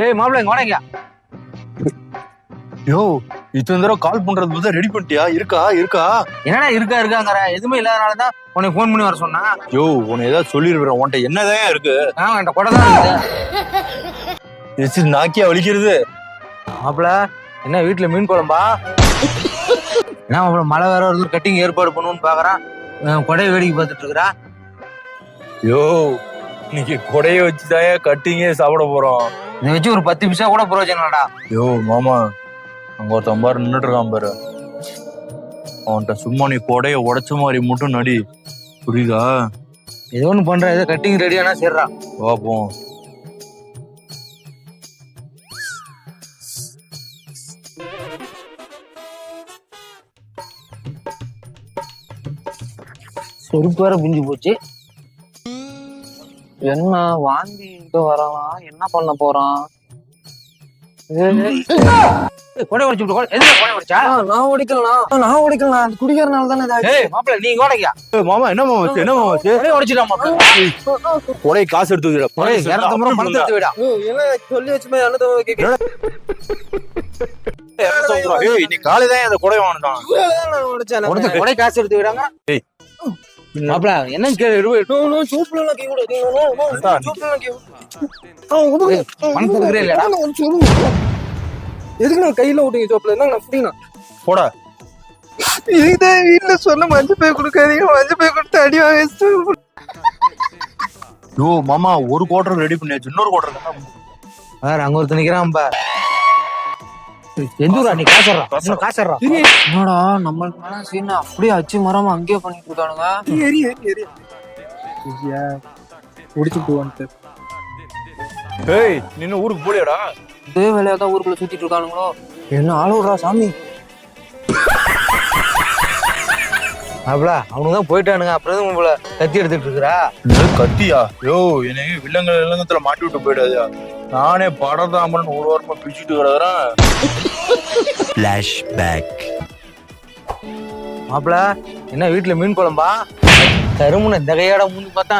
ஏய் மாப்பிள்ள இங்க வாடா. யோ இத்தனை தடவை கால் பண்றது போது ரெடி பண்ணிட்டியா? இருக்கா இருக்கா? என்னடா இருக்காங்கிற எதுவுமே இல்லாதனாலதான் உனக்கு போன் பண்ணி வர சொன்னா. யோ உன்னை ஏதாவது சொல்லிருக்கிறேன். உன்ட்ட என்னதான் இருக்கு? என்கிட்ட கொடை தான் இருக்கு. நாக்கியா வலிக்கிறது. மாப்பிள்ள என்ன வீட்டுல மீன் குழம்பா? என்ன மாப்பிள்ள மழை வேற ஒரு கட்டிங் ஏற்பாடு பண்ணுன்னு பாக்குறான். கொடையை வேடிக்கை பார்த்துட்டு இருக்கிறா. யோ இன்னைக்கு கொடைய வச்சுதாயா கட்டிங்கே சாப்பிட போறோம். இதை வச்சு ஒரு 10 நிமிஷம் கூட பிரயோஜனம்டா. யோ மாமா அங்க ஒருத்தன் பாரு நின்றுட்டு இருக்கான் பாரு. அவன்கிட்ட சும்மா நீ கொடைய உடைச்ச மாதிரி மட்டும் நடி, புரியுதா? ஏதோ ஒண்ணு பண்ற, ஏதோ கட்டிங் ரெடியானா சரிடா. பாப்போம். சொருப்பு வேற பிஞ்சு போச்சு. என்ன வாந்திட்டு வரலாம், என்ன பண்ண போறான்? கொடை உடைச்சு உடைச்சா? நான் உடைக்கலாம். அந்த குடிக்கிறனால தானே. மாப்பிள்ள நீங்க உடைக்கா. மாமா என்ன மாமா என்ன மாமா கொடை உடைச்சிட்டான் மாப்பிள்ள. கொடை காசு எடுத்து வைடா. 250 பணத்தை எடுத்து விடா. சொல்லி வச்சுமே இன்னைக்கு காலைதான் அந்த கொடை வாங்கினான். கொடை காசு எடுத்து விடாங்க. மாப்பிள்ள என்ன கேளு. எதுக்கு நான் கையில விட்டீங்க சோப்புல இருந்தா புடிங்க போடா. இதுதான் வீட்டுல சொன்ன மஞ்சள் பை கொடுக்காதீங்க, மஞ்சள் பை கொடுத்து அடி வாங்க. யோ மாமா ஒரு குவார்டர் ரெடி பண்ணியாச்சு, இன்னொரு குவார்டர் வேற அங்க ஒருத்தர் நிக்கிறான் பா. எந்தூரா நீ காசறா. என்னடா நம்மளுக்கு மேல சீன் அப்படியே அச்சு மரமா அங்கேயே பண்ணிட்டு இருக்கானுங்க. குடிச்சுட்டு வந்துட்டு ஏய் நின்னு ஊருக்கு போலியாடா? இதே வேலையாதான் ஊருக்குள்ள சுத்திட்டு இருக்கானுங்களோ. என்ன ஆளுடா சாமி. மாப்பிள்ள அவனுதான் போயிட்டானுங்க. அப்புறம் உங்களை கத்தி எடுத்துட்டு இருக்கிறா. கத்தியா? யோ என்னைக்கு வில்லங்கள் வில்லங்கத்துல மாட்டி விட்டு போயிடாதா? நானே படதாமன் ஒரு வாரமா பிடிச்சிட்டு கிடக்குறேன். மாப்பிள்ள என்ன வீட்டுல மீன் குழம்பா? கருமுனை இந்த கையாட மூந்து பார்த்தா